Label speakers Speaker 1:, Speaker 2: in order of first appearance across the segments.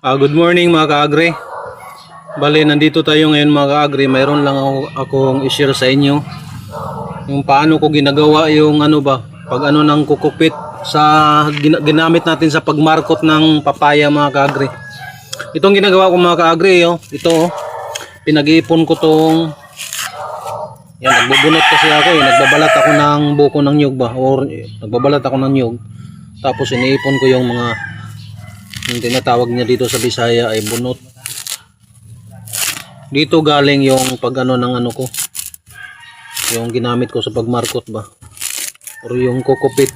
Speaker 1: Good morning mga kaagri. Bale, nandito tayo ngayon mga kaagri. Mayroon lang akong i-share sa inyo yung paano ko ginagawa yung pag ng kukupit sa ginamit natin sa pagmarkot ng papaya mga kaagri. Itong ginagawa ko mga kaagri, pinag-iipon ko tong yan, nagbubunot kasi ako nagbabalat ako ng buko ng nyug or nagbabalat ako ng nyug. Tapos iniipon ko yung mga yung tinatawag niya dito sa Bisaya ay bunot. Dito galing yung ng ko, yung ginamit ko sa pagmarkot or yung kukupit.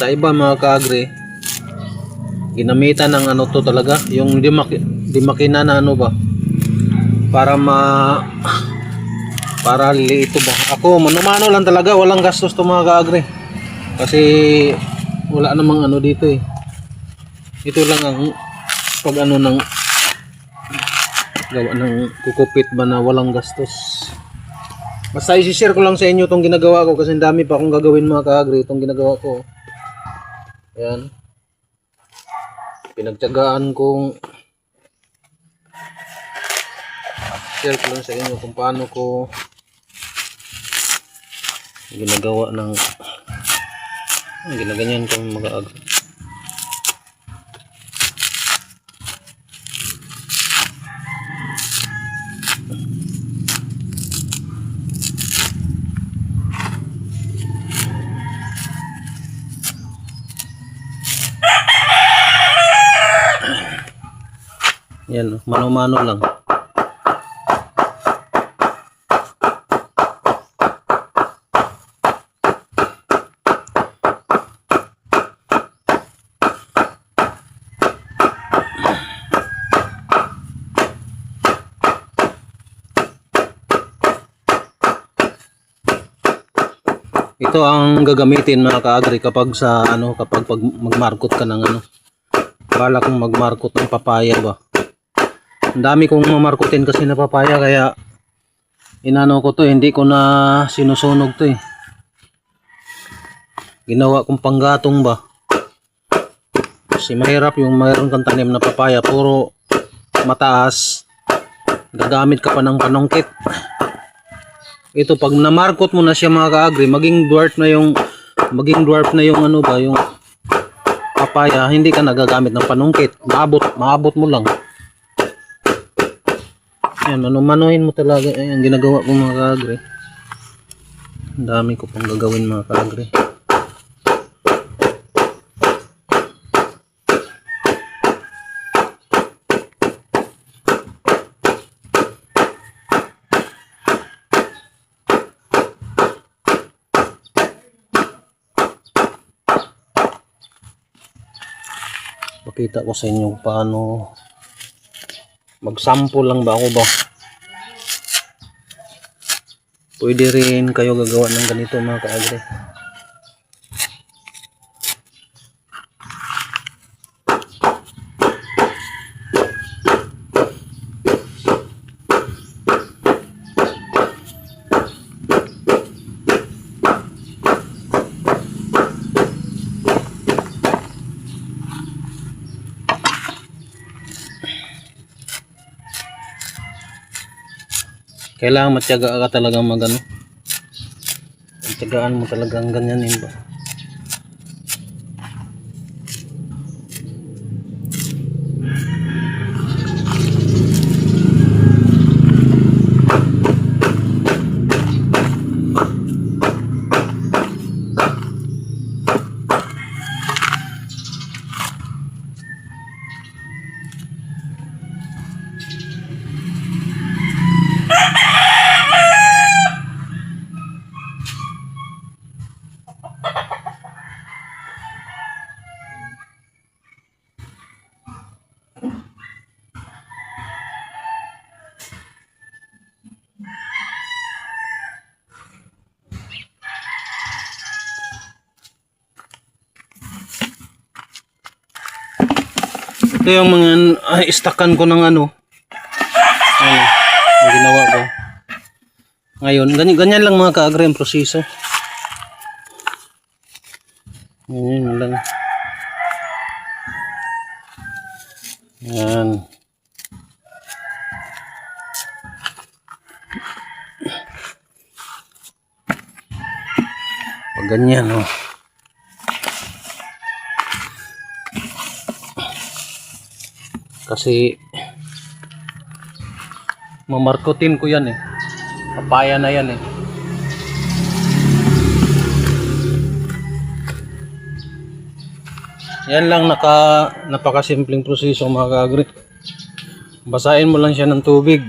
Speaker 1: Sa iba mga kaagri, ginamitan ng to talaga, yung di makina na para liito Ako mano-mano lang talaga, walang gastos to mga kaagri. Kasi wala namang dito Ito lang ang pag ng gawa ng kukupit na walang gastos. Basta i-share ko lang sa inyo itong ginagawa ko kasi dami pa akong gagawin mga kaagri. Itong ginagawa ko, ayan, pinagtiyagaan kong share ko lang sa inyo kung paano ko ginagawa ng ginaganyan kong mga agri. Yan, mano-mano lang. Ito ang gagamitin mga kaagri kapag pag magmarkot ka ng bala kong magmarkot ng papaya Ang dami kong mamarkutin kasi na papaya, kaya ko to, hindi ko na sinusunog to Ginawa kong panggatong Kasi mahirap yung mayroon kang tanim na papaya, puro mataas, gagamit ka pa ng panungkit. Ito pag namarkot mo na siya mga kaagri, maging dwarf na yung yung papaya, hindi ka nagagamit ng panungkit. Maabot mo lang. Ayan, manuhin mo talaga. Ayan, ginagawa ko mga kaagri. Ang dami ko pang gagawin mga kaagri. Pakita ko sa inyo paano mag-sample lang ako Pwede rin kayo gagawa ng ganito mga kaagri. Kailangan matyaga ka talagang matyagaan mo talagang ganyanin Ito yung mga istakan ko ng ang ginawa ko. Ngayon, ganyan lang mga kaagri ang proseso. Ganyan lang. Yan. Pag ganyan, oh. Kasi mamarkutin ko yan eh. Papaya na yan eh. Yan lang napakasimpleng proseso mga ka-agri. Basahin mo lang siya ng tubig.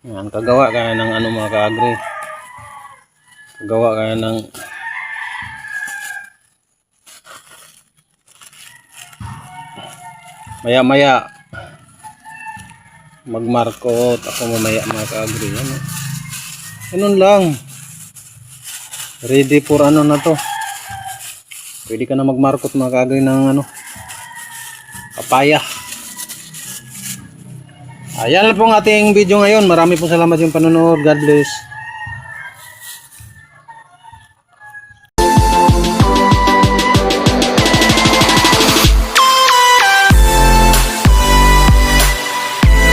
Speaker 1: Yan, kagawa ka ng ano mga ka-agri. Kagawa ka ng maya-maya magmarkot ako mamaya mga ka-agri. Ano? Ganun lang. Ready for ano na to. Pwede ka na magmarkot mga ka-agri ng ano, papaya. Ayan lang po ang ating video ngayon. Marami pong salamat yung panonood. God bless.